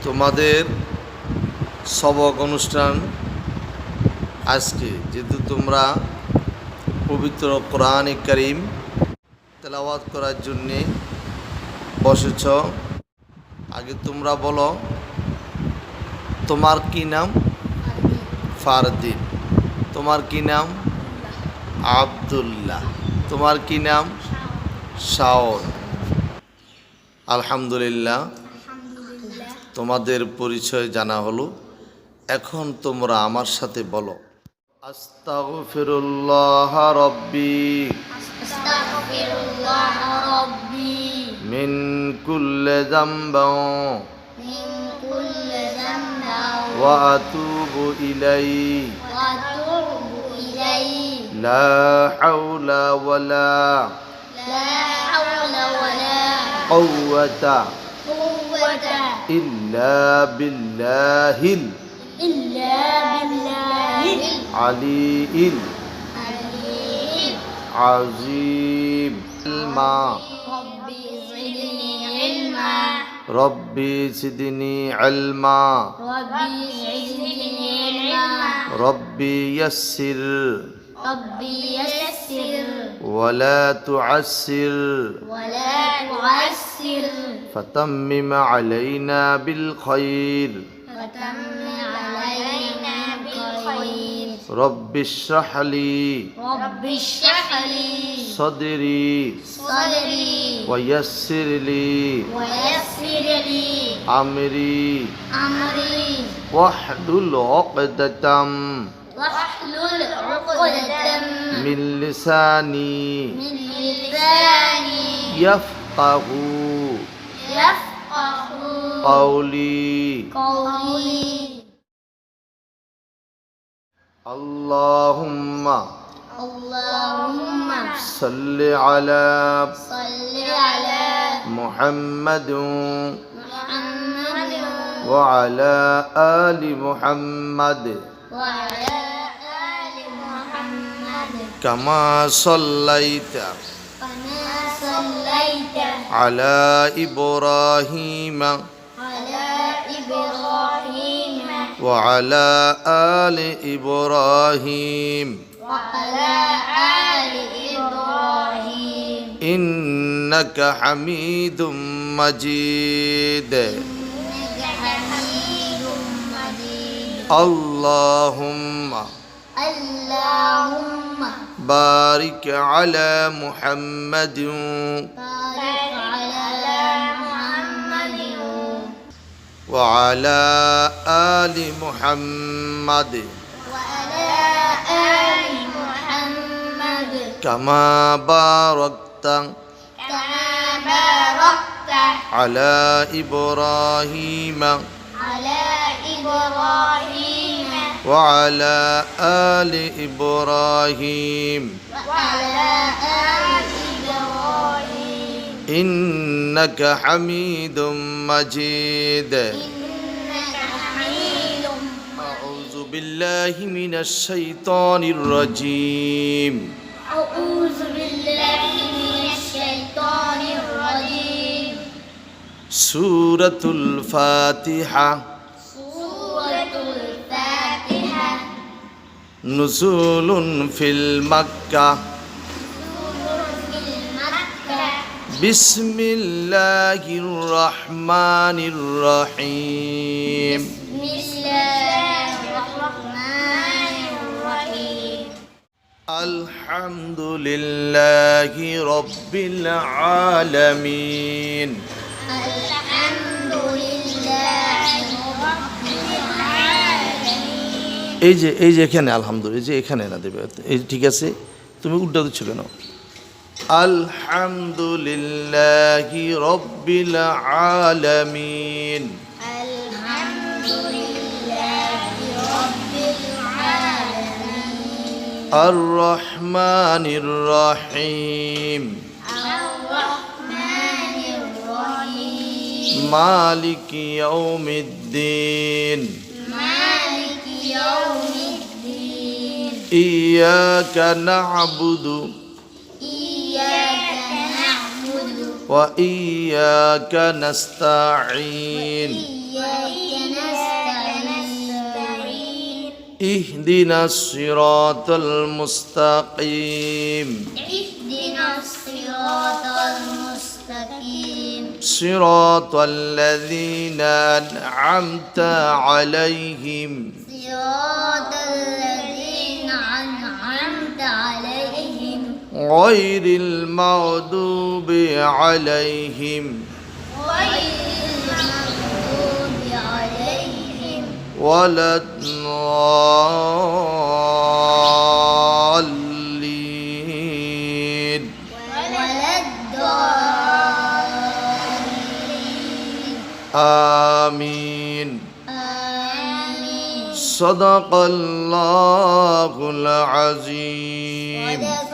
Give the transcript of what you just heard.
তোমাদের সবক অনুষ্ঠান আজকে যেহেতু তোমরা পবিত্র কোরআনে কারীম তেলাওয়াত করার জন্যে বসেছ। আগে তোমরা বলো, তোমার কি নাম? ফারদিন। তোমার কি নাম? আব্দুল্লাহ। তোমার কি নাম? শাওন। আলহামদুলিল্লাহ, তোমাদের পরিচয় জানা হলো। এখন তোমরা আমার সাথে বলো, আস্তাগফিরুল্লাহ রাব্বি আস্তাগফিরুল্লাহ রাব্বি মিন কুল্লি যামবিন ওয়া আতুবু ইলাইহি ওয়া আতুবু ইলাইহি লা হাওলা ওয়ালা কুওয়াতা ইল্লা বিল্লাহিল আলিয়্যিল আযীম। রব্বি জিদনি ইলমা রব্বি ইয়াসসির ولا تعسر فتمم علينا بالخير رب اشرح لي صدري ويسر لي أمري واحلل عقدة من لساني يفقه قولي اللهم صل على محمد وعلى آل محمد كما صليت على إبراهيم وعلى آل إبراهيم إنك حميد مجيد اللهم بارك على محمد وعلى آل محمد كما باركت على إبراهيم وعلى آل إبراهيم إنك حميد مجيد أعوذ بالله من الشيطان الرجيم سورة الفاتحة نزول في المكة بسم الله الرحمن الرحيم الحمد لله رب العالمين এই যে এখানে আলহামদুলিল্লাহ, এই যে এখানে না দেবে, এই ঠিক আছে, তুমি উল্টা দিচ্ছ কেন? আলহামদুলিল্লাহি রাব্বিল আলামিন আর রহমানির রহিম মালিকি ইয়াউমিদ্দিন إياك نعبد وإياك نستعين اهدنا الصراط المستقيم اهدنا الصراط المستقيم صراط الذين أنعمت عليهم صراط الذين أنعمت عليهم غير المغضوب عليهم غير المغضوب عليهم ولا الضالين ولا الضالين آمين آمين صدق الله العظيم. صدق